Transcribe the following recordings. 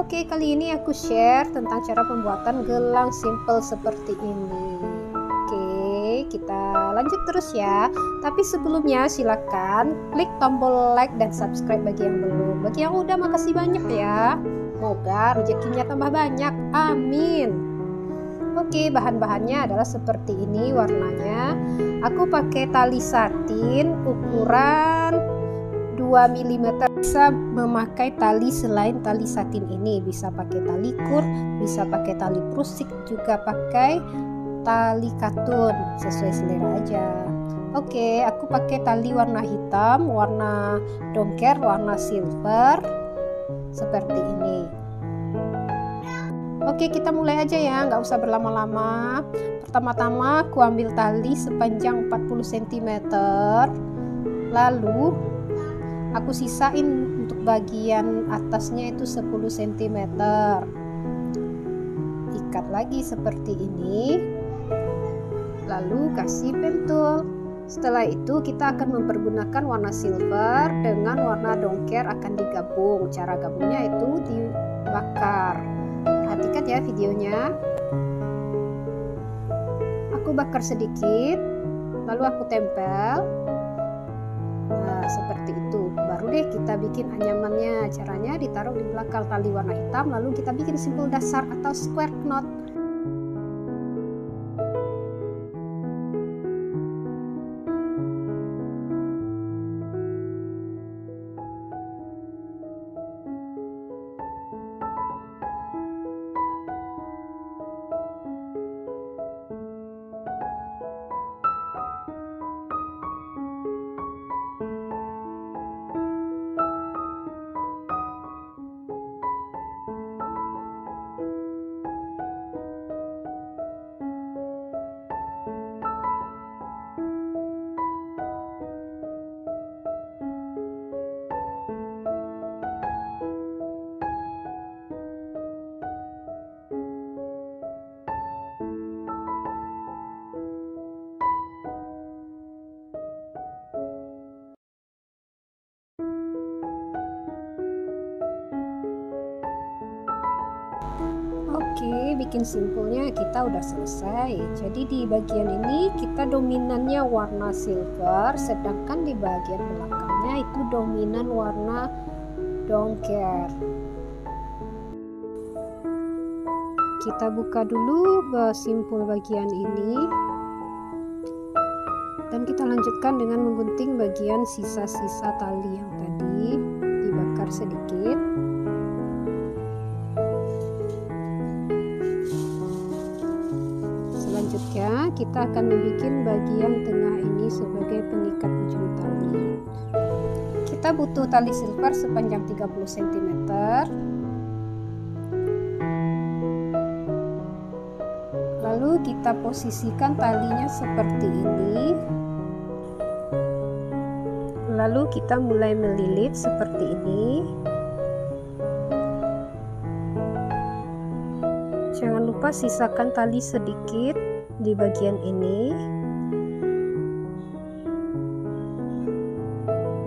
Oke, kali ini aku share tentang cara pembuatan gelang simple seperti ini. Oke, kita lanjut terus ya. Tapi sebelumnya silakan klik tombol like dan subscribe bagi yang belum. Bagi yang udah, makasih banyak ya. Semoga rezekinya tambah banyak. Amin. Oke, bahan-bahannya adalah seperti ini warnanya. Aku pakai tali satin ukuran 2 mm. Bisa memakai tali selain tali satin ini, bisa pakai tali kur, bisa pakai tali prusik, juga pakai tali katun, sesuai selera aja. Oke, aku pakai tali warna hitam, warna dongker, warna silver seperti ini. Oke, kita mulai aja ya, nggak usah berlama-lama. Pertama-tama aku ambil tali sepanjang 40 cm, lalu aku sisain untuk bagian atasnya itu 10 cm. Ikat lagi seperti ini, lalu kasih pentul. Setelah itu kita akan mempergunakan warna silver dengan warna dongker akan digabung. Cara gabungnya itu dibakar. Perhatikan ya videonya. Aku bakar sedikit, lalu aku tempel. Nah, seperti itu. Baru deh kita bikin anyamannya. Caranya ditaruh di belakang tali warna hitam, lalu kita bikin simbol dasar atau square knot. Oke, bikin simpelnya kita udah selesai. Jadi di bagian ini kita dominannya warna silver, sedangkan di bagian belakangnya itu dominan warna dongker. Kita buka dulu simpul bagian ini, dan kita lanjutkan dengan menggunting bagian sisa-sisa tali yang tadi dibakar sedikit. Selanjutnya kita akan membuat bagian tengah ini sebagai pengikat ujung tali. Kita butuh tali silver sepanjang 30 cm. Lalu kita posisikan talinya seperti ini. Lalu kita mulai melilit seperti ini. Jangan lupa sisakan tali sedikit di bagian ini.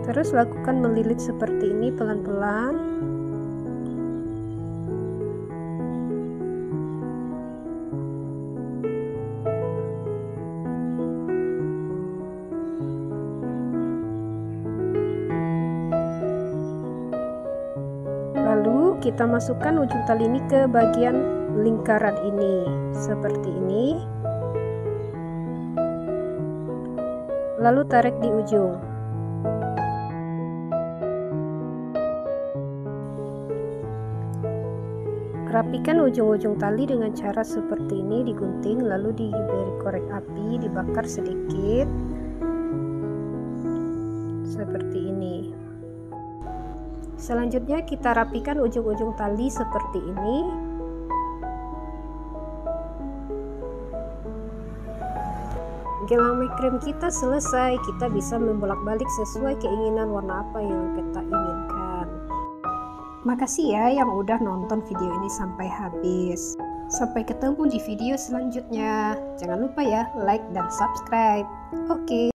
Terus lakukan melilit seperti ini pelan-pelan. Lalu kita masukkan ujung tali ini ke bagian lingkaran ini seperti ini, lalu tarik di ujung. Rapikan ujung-ujung tali dengan cara seperti ini, digunting lalu diberi korek api, dibakar sedikit seperti ini. Selanjutnya kita rapikan ujung-ujung tali seperti ini. Gelang mekrim kita selesai. Kita bisa membolak-balik sesuai keinginan warna apa yang kita inginkan. Makasih ya yang udah nonton video ini sampai habis. Sampai ketemu di video selanjutnya. Jangan lupa ya like dan subscribe. Oke.